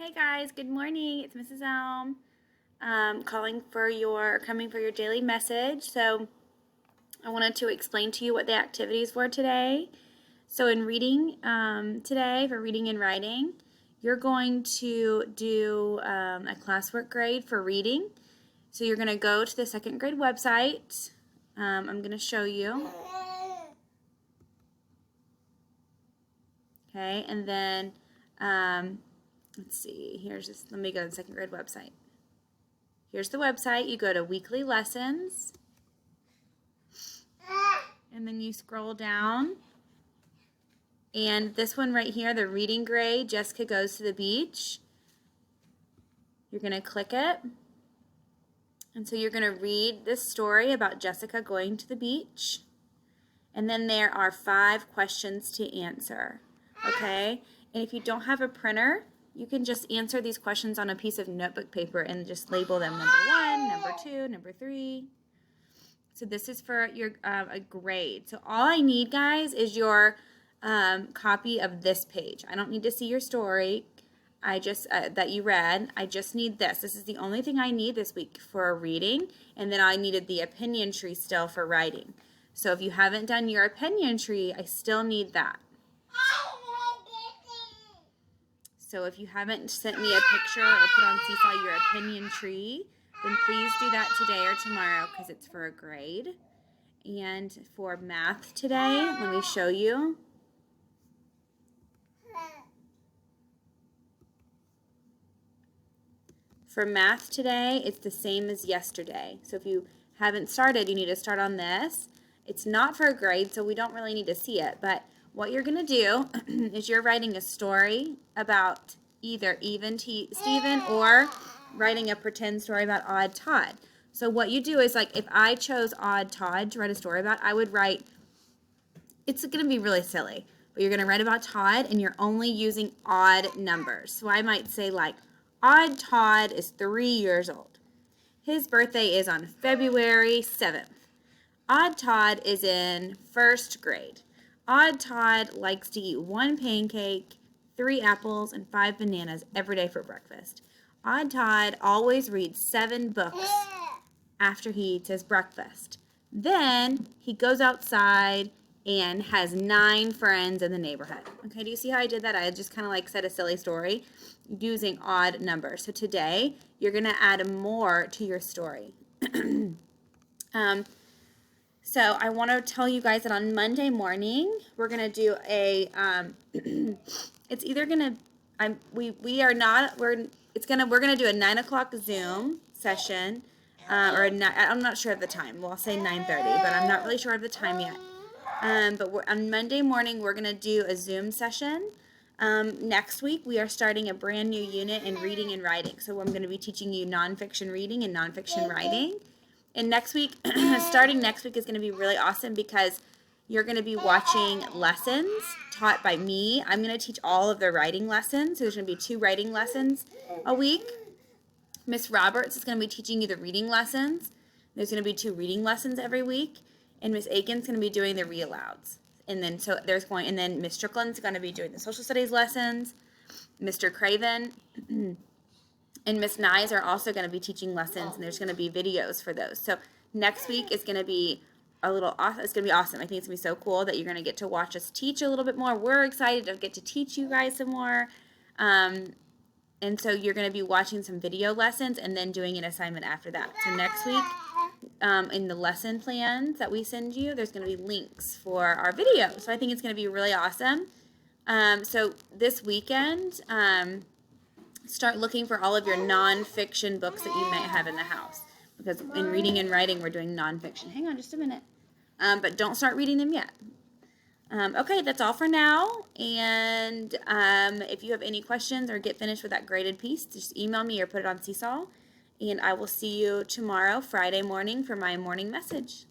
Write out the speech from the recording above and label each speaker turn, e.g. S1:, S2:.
S1: Hey guys, good morning. It's Mrs. Elm coming for your daily message. So I wanted to explain to you what the activities were today. So in reading today, for reading and writing, you're going to do a classwork grade for reading. So you're going to go to the second grade website. I'm going to show you. Okay, and then let's see, let me go to the second grade website. Here's the website. You go to weekly lessons, and then you scroll down. And this one right here, the reading grade, Jessica Goes to the Beach. You're going to click it. And so you're going to read this story about Jessica going to the beach. And then there are 5 questions to answer. Okay? And if you don't have a printer, you can just answer these questions on a piece of notebook paper and just label them number 1, number 2, number 3. So this is for your a grade. So all I need, guys, is your copy of this page. I don't need to see your story that you read. I just need this. This is the only thing I need this week for reading. And then I needed the opinion tree still for writing. So if you haven't done your opinion tree, I still need that. So if you haven't sent me a picture or put on Seesaw your opinion tree, then please do that today or tomorrow because it's for a grade. And for math today, let me show you. For math today, it's the same as yesterday. So if you haven't started, you need to start on this. It's not for a grade, so we don't really need to see it, but what you're going to do is you're writing a story about either Even Steven or writing a pretend story about Odd Todd. So what you do is, like, if I chose Odd Todd to write a story about, I would write, it's going to be really silly, but you're going to write about Todd and you're only using odd numbers. So I might say, like, Odd Todd is 3 years old. His birthday is on February 7th. Odd Todd is in 1st grade. Odd Todd likes to eat 1 pancake, 3 apples, and 5 bananas every day for breakfast. Odd Todd always reads 7 books after he eats his breakfast. Then he goes outside and has 9 friends in the neighborhood. Okay, do you see how I did that? I just kind of like said a silly story using odd numbers. So today, you're going to add more to your story. So I want to tell you guys that on Monday morning, we're going to do a, it's either going to, we're going to do a 9 o'clock Zoom session, I'm not sure of the time. Well, I'll say 9:30, but I'm not really sure of the time yet. But on Monday morning, we're going to do a Zoom session. Next week, we are starting a brand new unit in reading and writing. So I'm going to be teaching you nonfiction reading and nonfiction writing. And next week, starting next week is going to be really awesome because you're going to be watching lessons taught by me. I'm going to teach all of the writing lessons. So there's going to be 2 writing lessons a week. Miss Roberts is going to be teaching you the reading lessons. There's going to be 2 reading lessons every week. And Miss Aiken's going to be doing the read-alouds. And then Miss Strickland's going to be doing the social studies lessons. Mr. Craven and Miss Nyes are also going to be teaching lessons, and there's going to be videos for those. So next week is going to be it's going to be awesome. I think it's going to be so cool that you're going to get to watch us teach a little bit more. We're excited to get to teach you guys some more. And so you're going to be watching some video lessons and then doing an assignment after that. So next week, in the lesson plans that we send you, there's going to be links for our video. So I think it's going to be really awesome. So this weekend, start looking for all of your nonfiction books that you might have in the house. Because in reading and writing, we're doing nonfiction. Hang on just a minute. But don't start reading them yet. Okay, that's all for now. And if you have any questions or get finished with that graded piece, just email me or put it on Seesaw. And I will see you tomorrow, Friday morning, for my morning message.